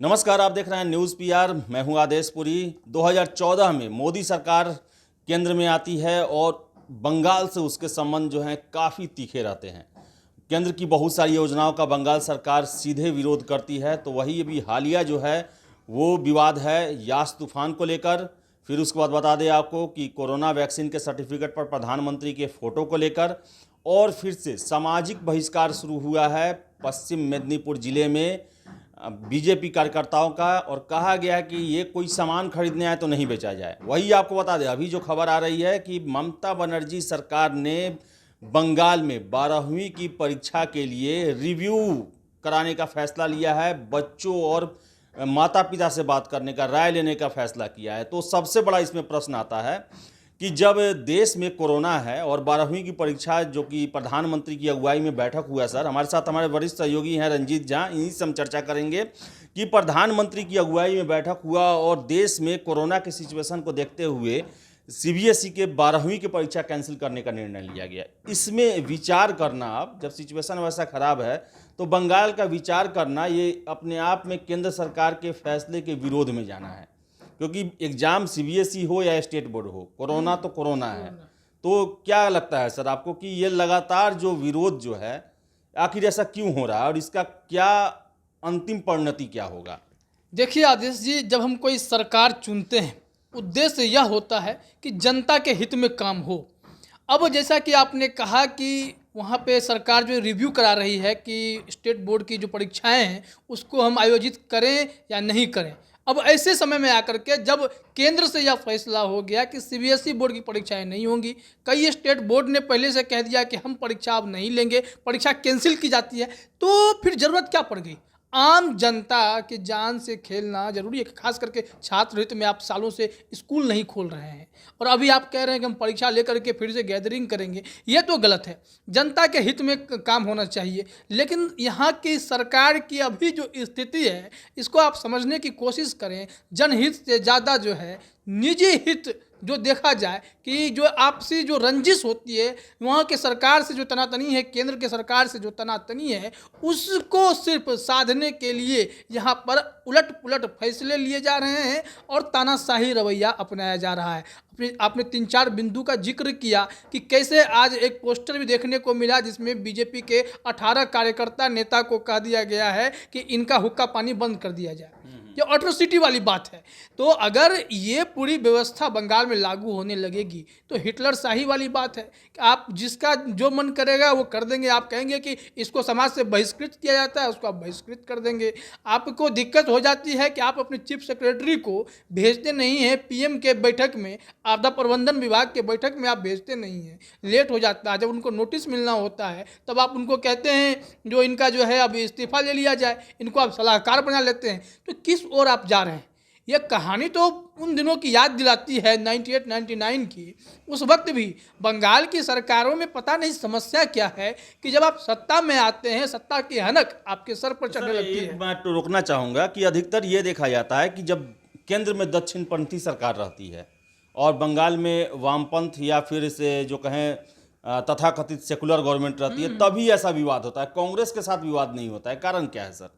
नमस्कार, आप देख रहे हैं न्यूज़ पीआर। मैं हूं आदेश पुरी। 2014 में मोदी सरकार केंद्र में आती है और बंगाल से उसके संबंध जो हैं काफ़ी तीखे रहते हैं। केंद्र की बहुत सारी योजनाओं का बंगाल सरकार सीधे विरोध करती है। तो वही अभी हालिया जो है वो विवाद है यास तूफान को लेकर। फिर उसके बाद बता दें आपको कि कोरोना वैक्सीन के सर्टिफिकेट पर प्रधानमंत्री के फ़ोटो को लेकर, और फिर से सामाजिक बहिष्कार शुरू हुआ है पश्चिम मेदिनीपुर जिले में बीजेपी कार्यकर्ताओं का, और कहा गया है कि ये कोई सामान खरीदने आए तो नहीं बेचा जाए। वही आपको बता दें, अभी जो खबर आ रही है कि ममता बनर्जी सरकार ने बंगाल में 12वीं की परीक्षा के लिए रिव्यू कराने का फैसला लिया है। बच्चों और माता पिता से बात करने का, राय लेने का फैसला किया है। तो सबसे बड़ा इसमें प्रश्न आता है कि जब देश में कोरोना है और 12वीं की परीक्षा जो कि प्रधानमंत्री की अगुवाई में बैठक हुआ, सर हमारे साथ हमारे वरिष्ठ सहयोगी हैं रंजीत झा, इन्हीं से हम चर्चा करेंगे कि प्रधानमंत्री की अगुवाई में बैठक हुआ और देश में कोरोना के सिचुएशन को देखते हुए सीबीएसई के 12वीं की परीक्षा कैंसिल करने का निर्णय लिया गया। इसमें विचार करना, अब जब सिचुएशन वैसा खराब है तो बंगाल का विचार करना ये अपने आप में केंद्र सरकार के फैसले के विरोध में जाना है, क्योंकि एग्ज़ाम सीबीएसई हो या स्टेट बोर्ड हो, कोरोना तो कोरोना है। तो क्या लगता है सर आपको कि ये लगातार जो विरोध जो है आखिर ऐसा क्यों हो रहा है और इसका क्या अंतिम परिणति क्या होगा? देखिए आदेश जी, जब हम कोई सरकार चुनते हैं उद्देश्य यह होता है कि जनता के हित में काम हो। अब जैसा कि आपने कहा कि वहाँ पे सरकार जो रिव्यू करा रही है कि स्टेट बोर्ड की जो परीक्षाएं हैं उसको हम आयोजित करें या नहीं करें। अब ऐसे समय में आकर के जब केंद्र से यह फैसला हो गया कि सीबीएसई बोर्ड की परीक्षाएं नहीं होंगी, कई स्टेट बोर्ड ने पहले से कह दिया कि हम परीक्षा अब नहीं लेंगे, परीक्षा कैंसिल की जाती है, तो फिर ज़रूरत क्या पड़ गई? आम जनता की जान से खेलना जरूरी है। खास करके छात्र हित में आप सालों से स्कूल नहीं खोल रहे हैं और अभी आप कह रहे हैं कि हम परीक्षा लेकर के फिर से गैदरिंग करेंगे, ये तो गलत है। जनता के हित में काम होना चाहिए। लेकिन यहाँ की सरकार की अभी जो स्थिति है इसको आप समझने की कोशिश करें। जनहित से ज़्यादा जो है निजी हित जो देखा जाए कि जो आपसी जो रंजिश होती है वहाँ के सरकार से जो तनातनी है, केंद्र के सरकार से जो तनातनी है, उसको सिर्फ साधने के लिए यहाँ पर उलट पुलट फैसले लिए जा रहे हैं और तानाशाही रवैया अपनाया जा रहा है। आपने 3-4 बिंदु का जिक्र किया कि कैसे आज एक पोस्टर भी देखने को मिला जिसमें बीजेपी के 18 कार्यकर्ता नेता को कह दिया गया है कि इनका हुक्का पानी बंद कर दिया जाए। ये अट्रोसिटी वाली बात है। तो अगर ये पूरी व्यवस्था बंगाल में लागू होने लगेगी तो हिटलर शाही वाली बात है कि आप जिसका जो मन करेगा वो कर देंगे। आप कहेंगे कि इसको समाज से बहिष्कृत किया जाता है, उसको आप बहिष्कृत कर देंगे। आपको दिक्कत हो जाती है कि आप अपने चीफ सेक्रेटरी को भेजते नहीं हैं पीएम के बैठक में, आपदा प्रबंधन विभाग के बैठक में आप भेजते नहीं हैं, लेट हो जाता है। जब उनको नोटिस मिलना होता है तब आप उनको कहते हैं जो इनका जो है अब इस्तीफा ले लिया जाए, इनको आप सलाहकार बना लेते हैं। तो किस ओर आप जा रहे हैं? यह कहानी तो उन दिनों की याद दिलाती है 98-99 की। उस वक्त भी बंगाल की सरकारों में पता नहीं समस्या क्या है कि जब आप सत्ता में आते हैं सत्ता की हनक आपके सर पर चढ़ने लगती है। मैं तो रोकना चाहूँगा कि अधिकतर ये देखा जाता है कि जब केंद्र में दक्षिणपंथी सरकार रहती है और बंगाल में वामपंथ या फिर इसे जो कहें तथाकथित सेकुलर गवर्नमेंट रहती है, तभी ऐसा विवाद होता है। कांग्रेस के साथ विवाद नहीं होता है। कारण क्या है सर?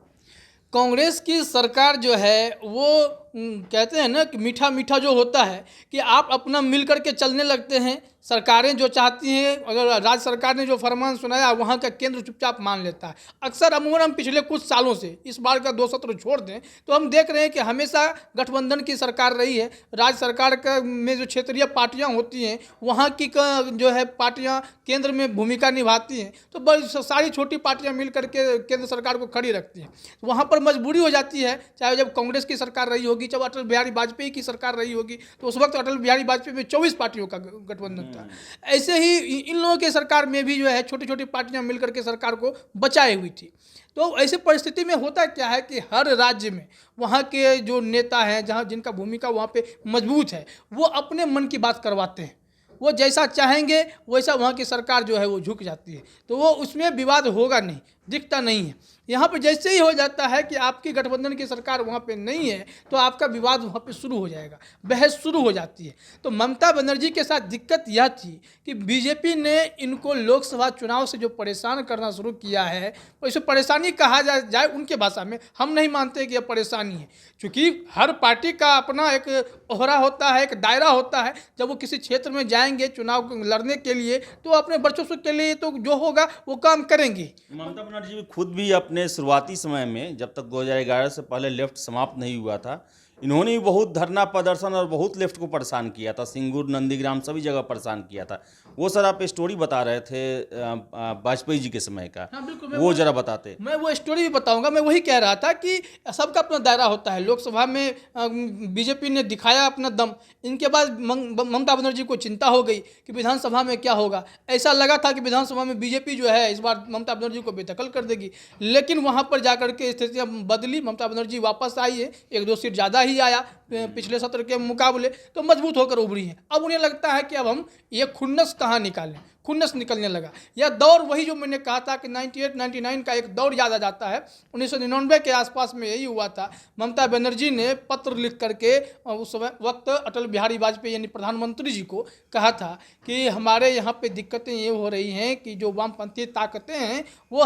कांग्रेस की सरकार जो है वो कहते हैं ना कि मीठा मीठा जो होता है कि आप अपना मिल करके चलने लगते हैं। सरकारें जो चाहती हैं, अगर राज्य सरकार ने जो फरमान सुनाया वहाँ का केंद्र चुपचाप मान लेता है। अक्सर अमूमन हम पिछले कुछ सालों से, इस बार का 2 सत्र छोड़ दें तो हम देख रहे हैं कि हमेशा गठबंधन की सरकार रही है। राज्य सरकार का में जो क्षेत्रीय पार्टियाँ होती हैं वहाँ की जो है पार्टियाँ केंद्र में भूमिका निभाती हैं, तो बड़ी सारी छोटी पार्टियाँ मिल करके केंद्र सरकार को खड़ी रखती हैं। वहाँ पर मजबूरी हो जाती है, चाहे जब कांग्रेस की सरकार रही होगी, जब अटल बिहारी वाजपेयी की सरकार रही होगी, तो उस वक्त अटल बिहारी वाजपेयी में 24 पार्टियों का गठबंधन था। ऐसे ही इन लोगों के सरकार में भी जो है छोटी छोटी पार्टियां मिलकर के सरकार को बचाए हुई थी। तो ऐसी परिस्थिति में होता क्या है कि हर राज्य में वहाँ के जो नेता हैं, जहाँ जिनका भूमिका वहाँ पे मजबूत है, वो अपने मन की बात करवाते हैं। वो जैसा चाहेंगे वैसा वहाँ की सरकार जो है वो झुक जाती है। तो वो उसमें विवाद होगा नहीं, दिखता नहीं है। यहाँ पे जैसे ही हो जाता है कि आपकी गठबंधन की सरकार वहाँ पे नहीं है तो आपका विवाद वहाँ पे शुरू हो जाएगा, बहस शुरू हो जाती है। तो ममता बनर्जी के साथ दिक्कत यह थी कि बीजेपी ने इनको लोकसभा चुनाव से जो परेशान करना शुरू किया है, तो इसे परेशानी कहा जाए उनके भाषा में, हम नहीं मानते कि यह परेशानी है। क्योंकि हर पार्टी का अपना एक ओहरा होता है, एक दायरा होता है। जब वो किसी क्षेत्र में जाएंगे चुनाव लड़ने के लिए तो अपने वर्चस्व के लिए तो जो होगा वो काम करेंगे। ममता बनर्जी भी खुद भी अपने शुरुआती समय में, जब तक 2011 से पहले लेफ्ट समाप्त नहीं हुआ था, इन्होंने भी बहुत धरना प्रदर्शन और बहुत लेफ्ट को परेशान किया था। सिंगूर, नंदीग्राम सभी जगह परेशान किया था। वो सर आप स्टोरी बता रहे थे वाजपेयी जी के समय का। हाँ बिल्कुल, वो जरा बताते। मैं वो स्टोरी भी बताऊंगा। मैं वही कह रहा था कि सबका अपना दायरा होता है। लोकसभा में बीजेपी ने दिखाया अपना दम, इनके बाद ममता बनर्जी को चिंता हो गई कि विधानसभा में क्या होगा। ऐसा लगा था कि विधानसभा में बीजेपी जो है इस बार ममता बनर्जी को बेदखल कर देगी, लेकिन वहाँ पर जाकर के स्थितियाँ बदली। ममता बनर्जी वापस आई है, 1-2 सीट ज़्यादा ही आया पिछले सत्र के मुकाबले, तो मजबूत होकर उभरी हैं। अब उन्हें लगता है कि अब हम ये खुन्नस कहाँ निकालें, खुन्नस निकलने लगा। यह दौर वही जो मैंने कहा था कि 98-99 का एक दौर याद आ जाता है। 1999 के आसपास में यही हुआ था। ममता बनर्जी ने पत्र लिख करके उस वक्त अटल बिहारी वाजपेयी यानी प्रधानमंत्री जी को कहा था कि हमारे यहाँ पे दिक्कतें ये हो रही हैं कि जो वामपंथी ताकतें हैं वो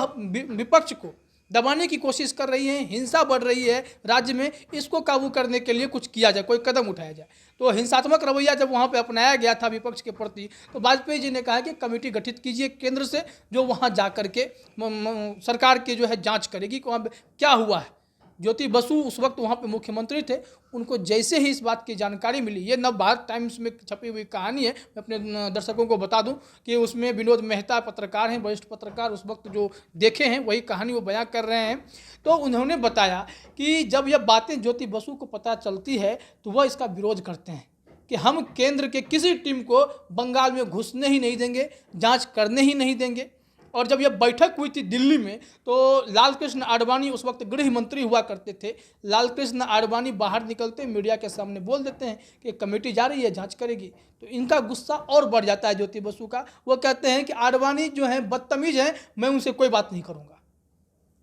विपक्ष को दबाने की कोशिश कर रही हैं, हिंसा बढ़ रही है राज्य में, इसको काबू करने के लिए कुछ किया जाए, कोई कदम उठाया जाए। तो हिंसात्मक रवैया जब वहाँ पे अपनाया गया था विपक्ष के प्रति, तो वाजपेयी जी ने कहा कि कमेटी गठित कीजिए केंद्र से, जो वहाँ जा कर के सरकार की जो है जांच करेगी कि वहाँ पे क्या हुआ है। ज्योति बसु उस वक्त वहाँ पे मुख्यमंत्री थे। उनको जैसे ही इस बात की जानकारी मिली, ये नवभारत टाइम्स में छपी हुई कहानी है, मैं अपने दर्शकों को बता दूं कि उसमें विनोद मेहता पत्रकार हैं, वरिष्ठ पत्रकार, उस वक्त जो देखे हैं वही कहानी वो बयां कर रहे हैं। तो उन्होंने बताया कि जब यह बातें ज्योति बसु को पता चलती है तो वह इसका विरोध करते हैं कि हम केंद्र के किसी टीम को बंगाल में घुसने ही नहीं देंगे, जाँच करने ही नहीं देंगे। और जब यह बैठक हुई थी दिल्ली में, तो लालकृष्ण आडवाणी उस वक्त गृह मंत्री हुआ करते थे। लालकृष्ण आडवाणी बाहर निकलते मीडिया के सामने बोल देते हैं कि कमेटी जा रही है, जांच करेगी। तो इनका गुस्सा और बढ़ जाता है ज्योति बसु का। वो कहते हैं कि आडवाणी जो है बदतमीज है, मैं उनसे कोई बात नहीं करूँगा।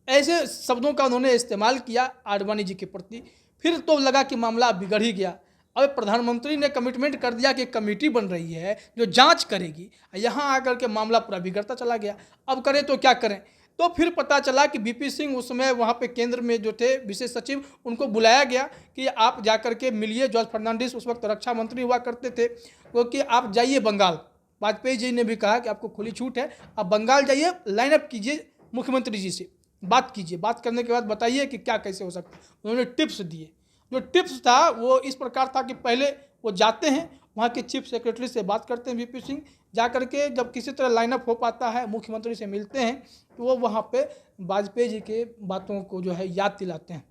ऐसे शब्दों का उन्होंने इस्तेमाल किया आडवाणी जी के प्रति। फिर तो लगा कि मामला बिगड़ ही गया। अब प्रधानमंत्री ने कमिटमेंट कर दिया कि कमेटी बन रही है जो जांच करेगी, यहाँ आकर के मामला पूरा बिगड़ता चला गया। अब करें तो क्या करें। तो फिर पता चला कि बीपी सिंह उस समय वहाँ पे केंद्र में जो थे विशेष सचिव, उनको बुलाया गया कि आप जाकर के मिलिए। जॉर्ज फर्नांडिस उस वक्त रक्षा मंत्री हुआ करते थे, क्योंकि आप जाइए बंगाल। वाजपेयी जी ने भी कहा कि आपको खुली छूट है, आप बंगाल जाइए, लाइनअप कीजिए मुख्यमंत्री जी से, बात कीजिए। बात करने के बाद बताइए कि क्या कैसे हो सकता है। उन्होंने टिप्स दिए। जो टिप्स था वो इस प्रकार था कि पहले वो जाते हैं, वहाँ के चीफ सेक्रेटरी से बात करते हैं वीपी सिंह, जा करके जब किसी तरह लाइनअप हो पाता है, मुख्यमंत्री से मिलते हैं, तो वो वहाँ पे वाजपेयी जी के बातों को जो है याद दिलाते हैं।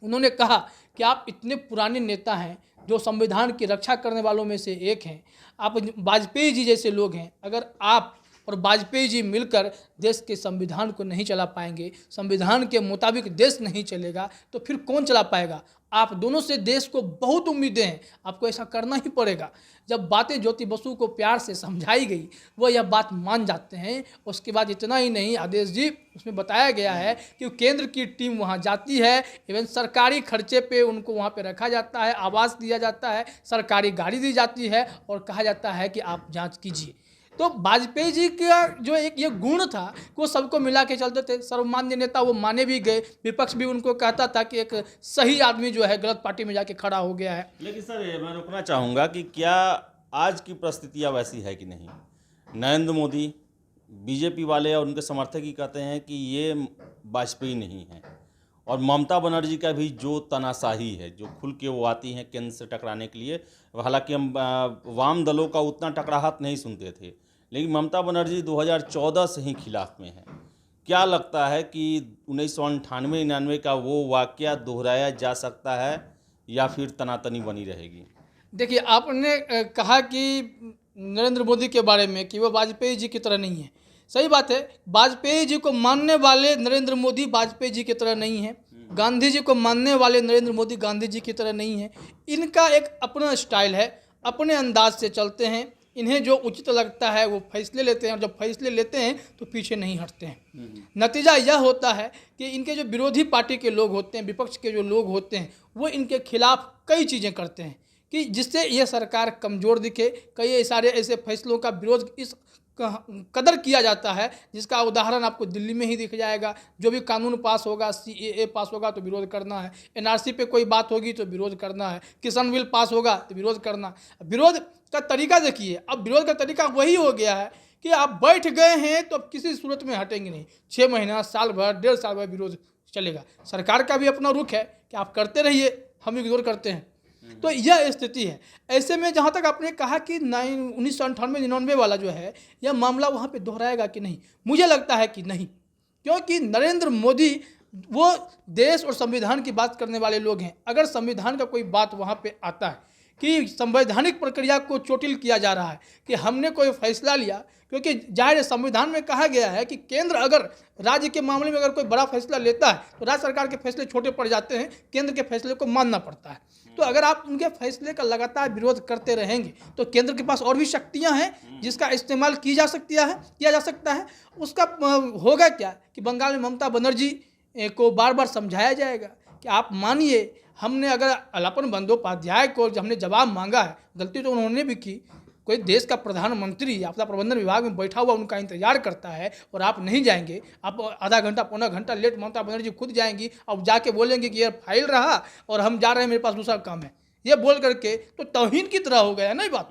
उन्होंने कहा कि आप इतने पुराने नेता हैं जो संविधान की रक्षा करने वालों में से एक हैं, आप वाजपेयी जी जैसे लोग हैं, अगर आप और वाजपेयी जी मिलकर देश के संविधान को नहीं चला पाएंगे, संविधान के मुताबिक देश नहीं चलेगा, तो फिर कौन चला पाएगा। आप दोनों से देश को बहुत उम्मीदें हैं, आपको ऐसा करना ही पड़ेगा। जब बातें ज्योति बसु को प्यार से समझाई गई, वो यह बात मान जाते हैं। उसके बाद इतना ही नहीं, आदेश जी उसमें बताया गया है कि केंद्र की टीम वहाँ जाती है, इवन सरकारी खर्चे पे उनको वहाँ पे रखा जाता है, आवास दिया जाता है, सरकारी गाड़ी दी जाती है और कहा जाता है कि आप जाँच कीजिए। तो वाजपेयी जी का जो एक ये गुण था वो सबको मिला के चलते थे। सर्वमान्य नेता वो माने भी गए, विपक्ष भी उनको कहता था कि एक सही आदमी जो है गलत पार्टी में जाके खड़ा हो गया है। लेकिन सर मैं रुकना चाहूँगा कि क्या आज की परिस्थितियाँ वैसी है कि नहीं। नरेंद्र मोदी, बीजेपी वाले और उनके समर्थक ही कहते हैं कि ये वाजपेयी नहीं है, और ममता बनर्जी का भी जो तानाशाही है, जो खुल के वो आती हैं केंद्र से टकराने के लिए। हालांकि हम वाम दलों का उतना टकराहट नहीं सुनते थे, लेकिन ममता बनर्जी 2014 से ही खिलाफ में है। क्या लगता है कि 1998-99 का वो वाकया दोहराया जा सकता है या फिर तनातनी बनी रहेगी। देखिए, आपने कहा कि नरेंद्र मोदी के बारे में कि वो वाजपेयी जी की तरह नहीं है। सही बात है, वाजपेयी जी को मानने वाले नरेंद्र मोदी वाजपेयी जी की तरह नहीं है, गांधी जी को मानने वाले नरेंद्र मोदी गांधी जी की तरह नहीं है। इनका एक अपना स्टाइल है, अपने अंदाज से चलते हैं, इन्हें जो उचित लगता है वो फैसले लेते हैं, और जब फैसले लेते हैं तो पीछे नहीं हटते हैं। नतीजा यह होता है कि इनके जो विरोधी पार्टी के लोग होते हैं, विपक्ष के जो लोग होते हैं, वो इनके खिलाफ कई चीज़ें करते हैं कि जिससे यह सरकार कमज़ोर दिखे। कई सारे ऐसे फैसलों का विरोध इस कदर किया जाता है जिसका उदाहरण आपको दिल्ली में ही दिख जाएगा। जो भी कानून पास होगा, CAA पास होगा तो विरोध करना है, NRC पे कोई बात होगी तो विरोध करना है, किसान बिल पास होगा तो विरोध करना है। विरोध का तरीका देखिए, अब विरोध का तरीका वही हो गया है कि आप बैठ गए हैं तो अब किसी सूरत में हटेंगे नहीं। 6 महीना, साल भर, 1.5 साल भर विरोध चलेगा। सरकार का भी अपना रुख है कि आप करते रहिए, हम इग्नोर करते हैं। तो यह स्थिति है। ऐसे में जहाँ तक आपने कहा कि 1998-99 वाला जो है, यह मामला वहाँ पे दोहराएगा कि नहीं, मुझे लगता है कि नहीं, क्योंकि नरेंद्र मोदी वो देश और संविधान की बात करने वाले लोग हैं। अगर संविधान का कोई बात वहाँ पे आता है कि संवैधानिक प्रक्रिया को चोटिल किया जा रहा है कि हमने कोई फैसला लिया, क्योंकि जाहिर संविधान में कहा गया है कि केंद्र अगर राज्य के मामले में अगर कोई बड़ा फैसला लेता है तो राज्य सरकार के फैसले छोटे पड़ जाते हैं, केंद्र के फैसले को मानना पड़ता है। तो अगर आप उनके फैसले का लगातार विरोध करते रहेंगे तो केंद्र के पास और भी शक्तियां हैं जिसका इस्तेमाल किया जा सकता है। उसका होगा क्या कि बंगाल में ममता बनर्जी को बार बार समझाया जाएगा कि आप मानिए, हमने अगर अलापन बंदोपाध्याय को हमने जवाब मांगा है, गलती तो उन्होंने भी की। कोई देश का प्रधानमंत्री आपदा प्रबंधन विभाग में बैठा हुआ उनका इंतजार करता है और आप नहीं जाएंगे, आप आधा घंटा पौना घंटा लेट ममता बनर्जी खुद जाएंगी और जाके बोलेंगे कि ये फाइल रहा और हम जा रहे हैं, मेरे पास दूसरा काम है, ये बोल करके तो तौहीन की तरह हो गया ना ये बात।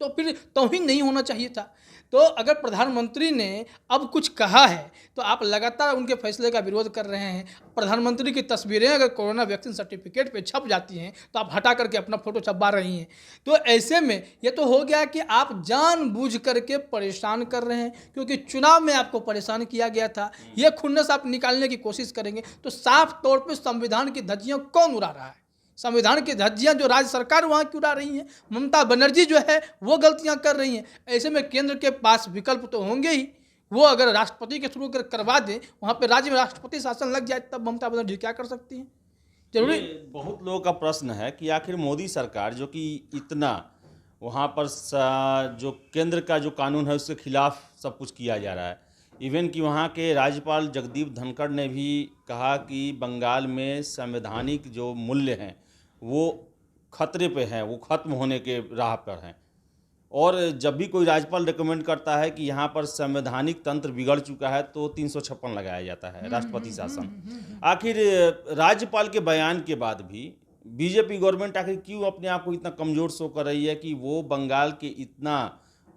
तो फिर तौहीन नहीं होना चाहिए था। तो अगर प्रधानमंत्री ने अब कुछ कहा है तो आप लगातार उनके फैसले का विरोध कर रहे हैं। प्रधानमंत्री की तस्वीरें अगर कोरोना वैक्सीन सर्टिफिकेट पे छप जाती हैं तो आप हटा करके अपना फोटो छपवा रही हैं। तो ऐसे में ये तो हो गया कि आप जानबूझ करके परेशान कर रहे हैं, क्योंकि चुनाव में आपको परेशान किया गया था। ये खुन्नस आप निकालने की कोशिश करेंगे तो साफ तौर पर संविधान की धज्जियाँ कौन उड़ा रहा है? संविधान की धज्जियां जो राज्य सरकार वहाँ की उड़ा रही हैं, ममता बनर्जी जो है वो गलतियां कर रही हैं। ऐसे में केंद्र के पास विकल्प तो होंगे ही। वो अगर राष्ट्रपति के थ्रू करवा दें, वहाँ पे राज्य में राष्ट्रपति शासन लग जाए, तब ममता बनर्जी क्या कर सकती हैं? जरूरी बहुत लोगों का प्रश्न है कि आखिर मोदी सरकार जो कि इतना वहाँ पर जो केंद्र का जो कानून है उसके खिलाफ सब कुछ किया जा रहा है। इवन कि वहाँ के राज्यपाल जगदीप धनखड़ ने भी कहा कि बंगाल में संवैधानिक जो मूल्य हैं वो खतरे पे हैं, वो खत्म होने के राह पर हैं। और जब भी कोई राज्यपाल रिकमेंड करता है कि यहाँ पर संवैधानिक तंत्र बिगड़ चुका है तो 356 लगाया जाता है, राष्ट्रपति शासन। आखिर राज्यपाल के बयान के बाद भी बीजेपी गवर्नमेंट आखिर क्यों अपने आप को इतना कमज़ोर शो कर रही है कि वो बंगाल के इतना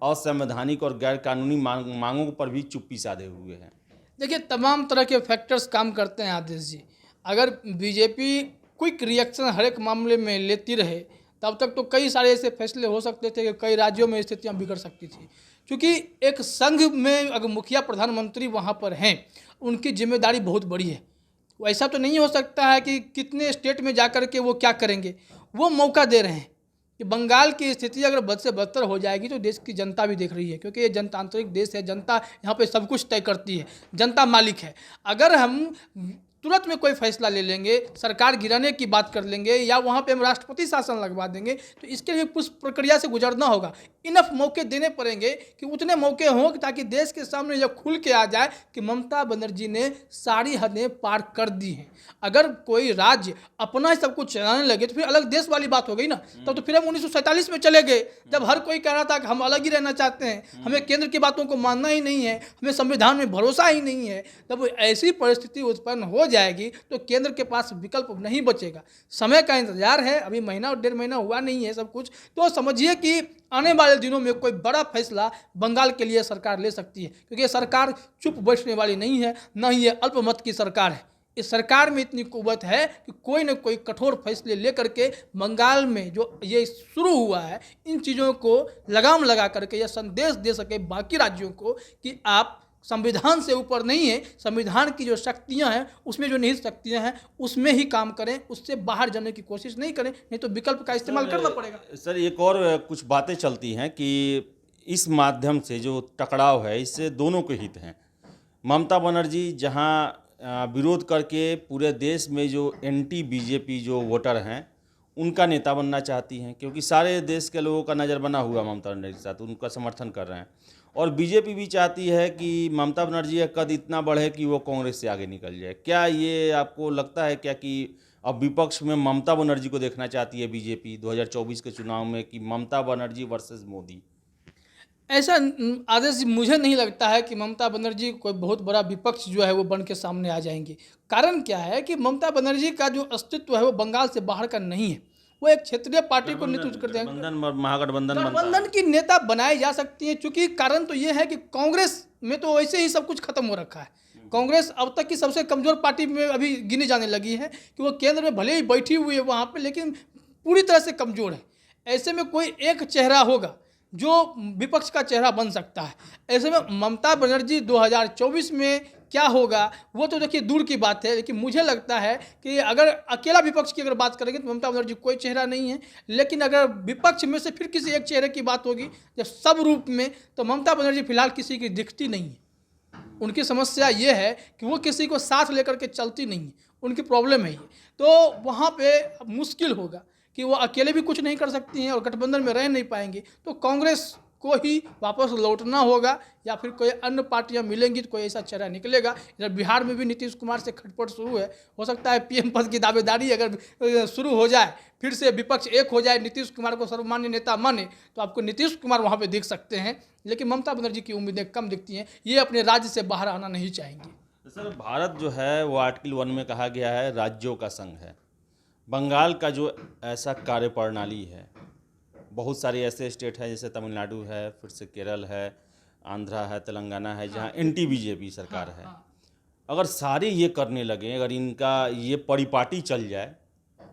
असंवैधानिक और गैर कानूनी मांगों पर भी चुप्पी साधे हुए हैं? देखिए, तमाम तरह के फैक्टर्स काम करते हैं आदेश जी। अगर बीजेपी क्विक रिएक्शन हर एक मामले में लेती रहे तब तक तो कई सारे ऐसे फैसले हो सकते थे कि कई राज्यों में स्थितियां बिगड़ सकती थी। क्योंकि एक संघ में अगर मुखिया प्रधानमंत्री वहां पर हैं, उनकी जिम्मेदारी बहुत बड़ी है। ऐसा तो नहीं हो सकता है कि कितने स्टेट में जाकर के वो क्या करेंगे। वो मौका दे रहे हैं कि बंगाल की स्थिति अगर बद से बदतर हो जाएगी तो देश की जनता भी देख रही है, क्योंकि ये जनतांत्रिक देश है। जनता यहाँ पे सब कुछ तय करती है, जनता मालिक है। अगर हम तुरंत में कोई फैसला ले लेंगे, सरकार गिराने की बात कर लेंगे या वहाँ पे हम राष्ट्रपति शासन लगवा देंगे तो इसके लिए कुछ प्रक्रिया से गुजरना होगा। इनफ मौके देने पड़ेंगे कि उतने मौके हों ताकि देश के सामने यह खुल के आ जाए कि ममता बनर्जी ने सारी हदें पार कर दी हैं। अगर कोई राज्य अपना ही सब कुछ चलाने लगे तो फिर अलग देश वाली बात हो गई ना। तब तो फिर हम 1947 में चले गए, जब हर कोई कह रहा था कि हम अलग ही रहना चाहते हैं, हमें केंद्र की बातों को मानना ही नहीं है, हमें संविधान में भरोसा ही नहीं है। तब ऐसी परिस्थिति उत्पन्न हो जाएगी तो केंद्र के पास विकल्प नहीं बचेगा। समय का इंतजार है, अभी महीना और 1.5 महीना हुआ नहीं है सब कुछ। तो समझिए कि आने वाले दिनों में कोई बड़ा फैसला बंगाल के लिए सरकार ले सकती है, क्योंकि सरकार चुप बैठने वाली नहीं है, न ही ये अल्पमत की सरकार है। इस सरकार में इतनी कुव्वत है कि कोई न कोई कठोर फैसले लेकर के बंगाल में जो ये शुरू हुआ है इन चीज़ों को लगाम लगा करके यह संदेश दे सके बाकी राज्यों को कि आप संविधान से ऊपर नहीं है। संविधान की जो शक्तियां हैं उसमें जो निहित शक्तियां हैं उसमें ही काम करें, उससे बाहर जाने की कोशिश नहीं करें, नहीं तो विकल्प का इस्तेमाल करना पड़ेगा। सर, एक और कुछ बातें चलती हैं कि इस माध्यम से जो टकराव है इससे दोनों के हित हैं। ममता बनर्जी जहां विरोध करके पूरे देश में जो एंटी बीजेपी जो वोटर हैं उनका नेता बनना चाहती हैं, क्योंकि सारे देश के लोगों का नज़र बना हुआ ममता बनर्जी के साथ, उनका समर्थन कर रहे हैं। और बीजेपी भी चाहती है कि ममता बनर्जी का कद इतना बढ़े कि वो कांग्रेस से आगे निकल जाए। क्या ये आपको लगता है क्या कि अब विपक्ष में ममता बनर्जी को देखना चाहती है बीजेपी 2024 के चुनाव में, कि ममता बनर्जी वर्सेस मोदी? ऐसा आदेश जी मुझे नहीं लगता है कि ममता बनर्जी कोई बहुत बड़ा विपक्ष जो है वो बन के सामने आ जाएंगे। कारण क्या है कि ममता बनर्जी का जो अस्तित्व है वो बंगाल से बाहर का नहीं है। वो एक क्षेत्रीय पार्टी को नेतृत्व करते हैं। महागठबंधन बनता है। गठबंधन की नेता बनाई जा सकती है, क्योंकि कारण तो ये है कि कांग्रेस में तो वैसे ही सब कुछ खत्म हो रखा है। कांग्रेस अब तक की सबसे कमजोर पार्टी में अभी गिनी जाने लगी है कि वो केंद्र में भले ही बैठी हुई है वहाँ पे, लेकिन पूरी तरह से कमजोर है। ऐसे में कोई एक चेहरा होगा जो विपक्ष का चेहरा बन सकता है। ऐसे में ममता बनर्जी 2024 में क्या होगा वो तो देखिए दूर की बात है, लेकिन मुझे लगता है कि अगर अकेला विपक्ष की अगर बात करेंगे तो ममता बनर्जी कोई चेहरा नहीं है। लेकिन अगर विपक्ष में से फिर किसी एक चेहरे की बात होगी जब सब रूप में, तो ममता बनर्जी फिलहाल किसी की दिखती नहीं है। उनकी समस्या ये है कि वो किसी को साथ लेकर के चलती नहीं है, उनकी प्रॉब्लम है ये। तो वहाँ पे मुश्किल होगा कि वो अकेले भी कुछ नहीं कर सकती हैं और गठबंधन में रह नहीं पाएंगे, तो कांग्रेस को ही वापस लौटना होगा या फिर कोई अन्य पार्टियां मिलेंगी तो कोई ऐसा चेहरा निकलेगा। इधर बिहार में भी नीतीश कुमार से खटपट शुरू है, हो सकता है पीएम पद की दावेदारी अगर शुरू हो जाए, फिर से विपक्ष एक हो जाए, नीतीश कुमार को सर्वमान्य नेता माने, तो आपको नीतीश कुमार वहाँ पे देख सकते हैं। लेकिन ममता बनर्जी की उम्मीदें कम दिखती हैं, ये अपने राज्य से बाहर आना नहीं चाहेंगे। सर, भारत जो है वो आर्टिकल 1 में कहा गया है राज्यों का संघ है। बंगाल का जो ऐसा कार्यप्रणाली है, बहुत सारे ऐसे स्टेट हैं जैसे तमिलनाडु है, फिर से केरल है, आंध्रा है, तेलंगाना है, जहाँ एंटी बीजेपी सरकार है। अगर सारे ये करने लगे, अगर इनका ये परिपाटी चल जाए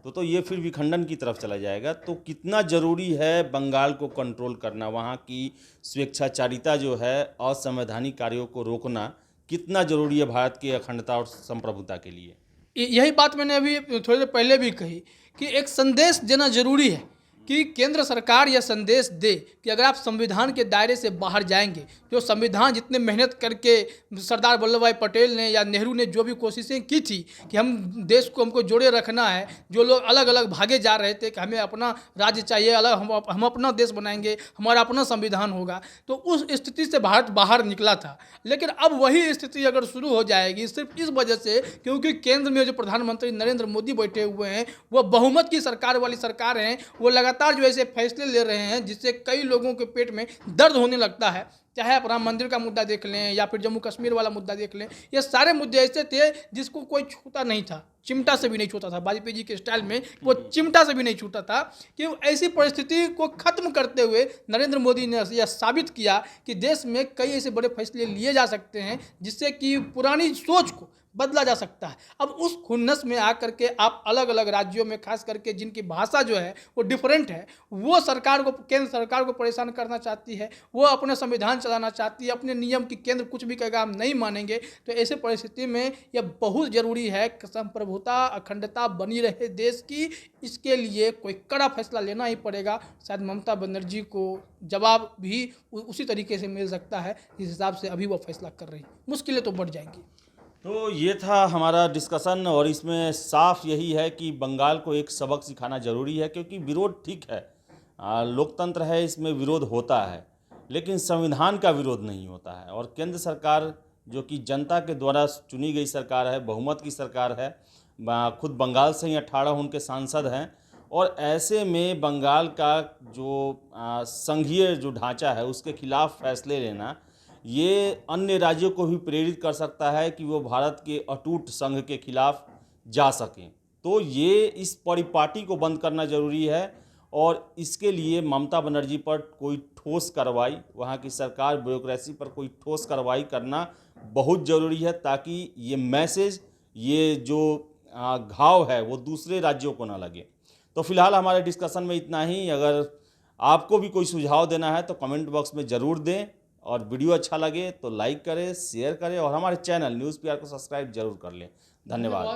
तो ये फिर विखंडन की तरफ चला जाएगा। तो कितना ज़रूरी है बंगाल को कंट्रोल करना, वहाँ की स्वेच्छाचारिता जो है, असंवैधानिक कार्यों को रोकना कितना ज़रूरी है भारत की अखंडता और संप्रभुता के लिए? यही बात मैंने अभी थोड़ी देर पहले भी कही कि एक संदेश देना जरूरी है कि केंद्र सरकार यह संदेश दे कि अगर आप संविधान के दायरे से बाहर जाएंगे, जो संविधान जितने मेहनत करके सरदार वल्लभ भाई पटेल ने या नेहरू ने जो भी कोशिशें की थी कि हम देश को हमको जोड़े रखना है, जो लोग अलग अलग भागे जा रहे थे कि हमें अपना राज्य चाहिए, अलग हम अपना देश बनाएंगे, हमारा अपना संविधान होगा, तो उस स्थिति से भारत बाहर निकला था। लेकिन अब वही स्थिति अगर शुरू हो जाएगी सिर्फ इस वजह से क्योंकि केंद्र में जो प्रधानमंत्री नरेंद्र मोदी बैठे हुए हैं वो बहुमत की सरकार वाली सरकार हैं, वो लगातार जो ऐसे फैसले ले रहे हैं जिससे कई लोगों के पेट में दर्द होने लगता है। चाहे आप राम मंदिर का मुद्दा देख लें या फिर जम्मू कश्मीर वाला मुद्दा देख लें, ये सारे मुद्दे ऐसे थे जिसको कोई छूता नहीं था, चिमटा से भी नहीं छूता था। वाजपेयी जी के स्टाइल में वो चिमटा से भी नहीं छूटा था। कि ऐसी परिस्थिति को खत्म करते हुए नरेंद्र मोदी ने यह साबित किया कि देश में कई ऐसे बड़े फैसले लिए जा सकते हैं जिससे कि पुरानी सोच को बदला जा सकता है। अब उस खुन्नस में आकर के आप अलग अलग राज्यों में खास करके जिनकी भाषा जो है वो डिफरेंट है, वो सरकार को, केंद्र सरकार को परेशान करना चाहती है, वो अपना संविधान चलाना चाहती है, अपने नियम की केंद्र कुछ भी कहेगा हम नहीं मानेंगे। तो ऐसे परिस्थिति में यह बहुत ज़रूरी है कि संप्रभुता अखंडता बनी रहे देश की। इसके लिए कोई कड़ा फैसला लेना ही पड़ेगा। शायद ममता बनर्जी को जवाब भी उसी तरीके से मिल सकता है जिस हिसाब से अभी वो फैसला कर रही। मुश्किलें तो बढ़ जाएंगी। तो ये था हमारा डिस्कशन, और इसमें साफ यही है कि बंगाल को एक सबक सिखाना जरूरी है, क्योंकि विरोध ठीक है, लोकतंत्र है, इसमें विरोध होता है, लेकिन संविधान का विरोध नहीं होता है। और केंद्र सरकार जो कि जनता के द्वारा चुनी गई सरकार है, बहुमत की सरकार है, खुद बंगाल से ही 18 उनके सांसद हैं, और ऐसे में बंगाल का जो संघीय जो ढांचा है उसके खिलाफ फैसले लेना ये अन्य राज्यों को भी प्रेरित कर सकता है कि वो भारत के अटूट संघ के खिलाफ जा सकें। तो ये इस परिपाटी को बंद करना जरूरी है, और इसके लिए ममता बनर्जी पर कोई ठोस कार्रवाई, वहाँ की सरकार ब्यूरोक्रेसी पर कोई ठोस कार्रवाई करना बहुत ज़रूरी है, ताकि ये मैसेज, ये जो घाव है वो दूसरे राज्यों को ना लगे। तो फिलहाल हमारे डिस्कशन में इतना ही। अगर आपको भी कोई सुझाव देना है तो कमेंट बॉक्स में ज़रूर दें, और वीडियो अच्छा लगे तो लाइक करें, शेयर करें, और हमारे चैनल न्यूज़ पीआर को सब्सक्राइब जरूर कर लें। धन्यवाद।